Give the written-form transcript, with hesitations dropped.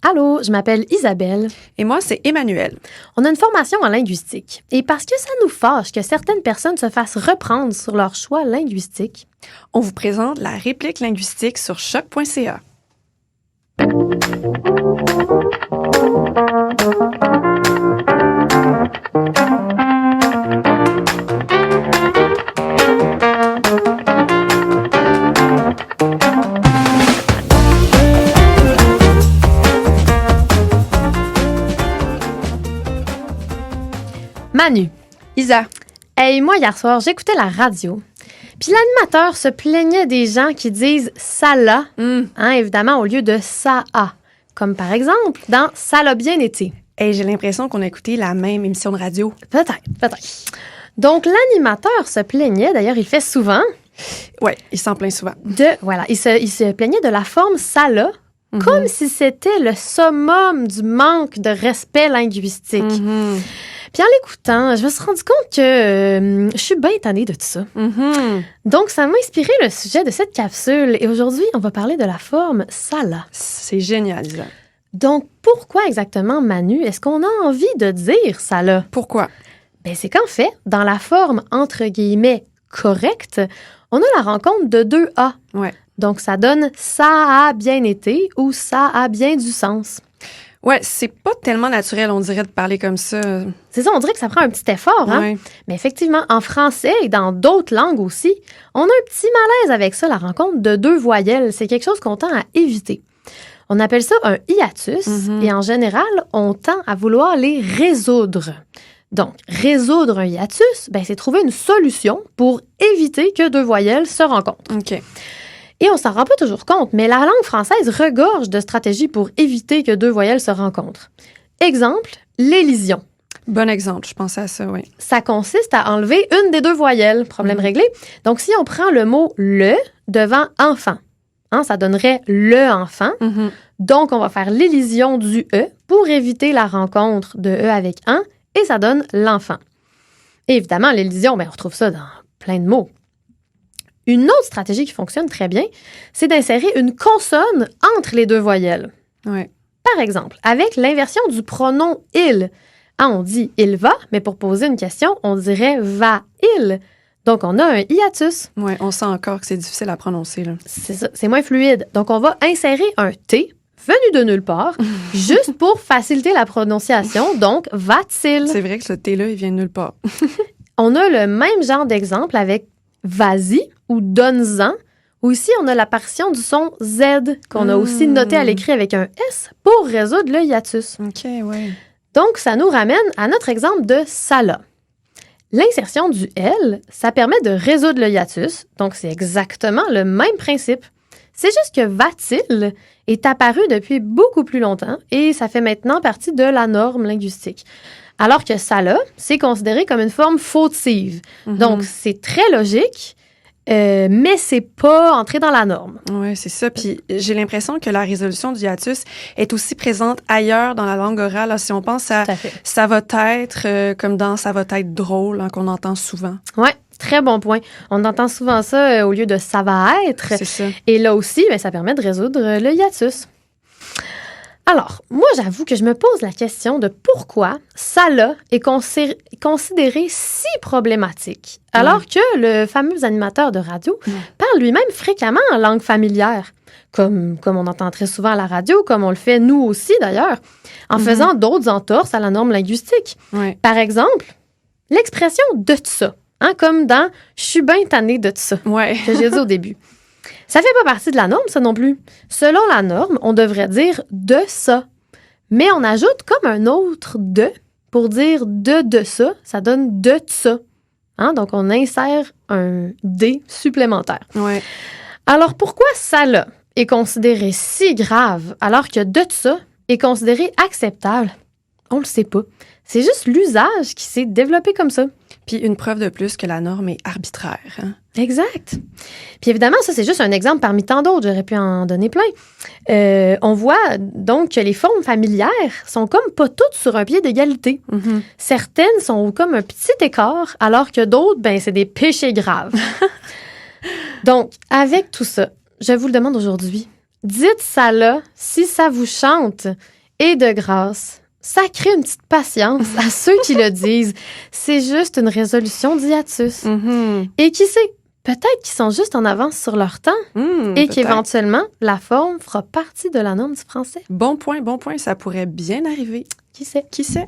Allô, je m'appelle Isabelle. Et moi, c'est Emmanuel. On a une formation en linguistique. Et parce que ça nous fâche que certaines personnes se fassent reprendre sur leur choix linguistique, on vous présente la réplique linguistique sur choc.ca. Manu. Isa. Hey, moi, hier soir, j'écoutais la radio. Puis l'animateur se plaignait des gens qui disent « ça l'a évidemment, au lieu de « ça a ». Comme par exemple, dans « ça l'a bien été ». Hey, j'ai l'impression qu'on a écouté la même émission de radio. Peut-être. Donc, l'animateur se plaignait, d'ailleurs, il fait souvent. Oui, il s'en plaint souvent. Il se plaignait de la forme « ça l'a », comme si c'était le summum du manque de respect linguistique. Puis en l'écoutant, je me suis rendu compte que je suis bien tannée de tout ça. Donc, ça m'a inspiré le sujet de cette capsule. Et aujourd'hui, on va parler de la forme « ça l'a ». C'est génial, Isa. Donc, pourquoi exactement, Manu, est-ce qu'on a envie de dire « ça l'a ». Pourquoi? Ben, c'est qu'en fait, dans la forme, entre guillemets, correcte, on a la rencontre de deux « a ». Ouais. Donc, ça donne « ça a bien été » ou « ça a bien du sens ». Ouais, c'est pas tellement naturel, on dirait, de parler comme ça. C'est ça, on dirait que ça prend un petit effort, hein? Ouais. Mais effectivement, en français et dans d'autres langues aussi, on a un petit malaise avec ça, la rencontre de deux voyelles. C'est quelque chose qu'on tend à éviter. On appelle ça un hiatus et en général, on tend à vouloir les résoudre. Donc, résoudre un hiatus, ben, c'est trouver une solution pour éviter que deux voyelles se rencontrent. OK. Et on s'en rend pas toujours compte, mais la langue française regorge de stratégies pour éviter que deux voyelles se rencontrent. Exemple, l'élision. Bon exemple, je pensais à ça, oui. Ça consiste à enlever une des deux voyelles. Problème réglé. Donc, si on prend le mot « le » devant « enfant », ça donnerait « le enfant ». Donc, on va faire l'élision du « e » pour éviter la rencontre de « e » avec « un » et ça donne « l'enfant ». Et évidemment, l'élision, ben, on retrouve ça dans plein de mots. Une autre stratégie qui fonctionne très bien, c'est d'insérer une consonne entre les deux voyelles. Ouais. Par exemple, avec l'inversion du pronom « il ». On dit « il va », mais pour poser une question, on dirait « va-il ». Donc, on a un hiatus. Oui, on sent encore que c'est difficile à prononcer, là. C'est ça, c'est moins fluide. Donc, on va insérer un « t » venu de nulle part, juste pour faciliter la prononciation. Donc, « va-t-il ». C'est vrai que ce « t » là, il vient de nulle part. On a le même genre d'exemple avec « vas-y » ou « donne-en », où ici, on a l'apparition du son Z, qu'on a aussi noté à l'écrit avec un S pour résoudre le hiatus. OK, ouais. Donc, ça nous ramène à notre exemple de « ça l'a ». L'insertion du « L », ça permet de résoudre le hiatus, donc c'est exactement le même principe. C'est juste que « va-t-il » est apparu depuis beaucoup plus longtemps et ça fait maintenant partie de la norme linguistique. Alors que « ça l'a », c'est considéré comme une forme fautive. Donc, c'est très logique, mais c'est pas entré dans la norme. Oui, c'est ça. Puis j'ai l'impression que la résolution du hiatus est aussi présente ailleurs dans la langue orale. Alors, si on pense à « ça va être », comme dans « ça va être drôle hein, », qu'on entend souvent. Oui, très bon point. On entend souvent ça au lieu de « ça va être ». C'est ça. Et là aussi, ben, ça permet de résoudre le hiatus. Alors, moi, j'avoue que je me pose la question de pourquoi ça là est considéré si problématique, alors que le fameux animateur de radio parle lui-même fréquemment en langue familière, comme on entend très souvent à la radio, comme on le fait nous aussi d'ailleurs, en faisant d'autres entorses à la norme linguistique. Ouais. Par exemple, l'expression « de ça », comme dans « je suis bien tannée de ça », que j'ai dit au début. Ça fait pas partie de la norme, ça non plus. Selon la norme, on devrait dire « de ça ». Mais on ajoute comme un autre « de » pour dire « de ça », ça donne « de ça ». Donc, on insère un « d » supplémentaire. Ouais. Alors, pourquoi ça là est considéré si grave alors que « de ça » est considéré acceptable? On le sait pas. C'est juste l'usage qui s'est développé comme ça. Puis une preuve de plus que la norme est arbitraire. Hein? Exact. Puis évidemment, ça, c'est juste un exemple parmi tant d'autres. J'aurais pu en donner plein. On voit donc que les formes familières sont comme pas toutes sur un pied d'égalité. Certaines sont comme un petit écart, alors que d'autres, ben, c'est des péchés graves. Donc, avec tout ça, je vous le demande aujourd'hui. Dites ça là si ça vous chante Et de grâce, ça crée une petite patience à ceux qui le disent. C'est juste une résolution d'hiatus. Et qui sait, peut-être qu'ils sont juste en avance sur leur temps et qu'éventuellement, la forme fera partie de la norme du français. Bon point, ça pourrait bien arriver. Qui sait? Qui sait?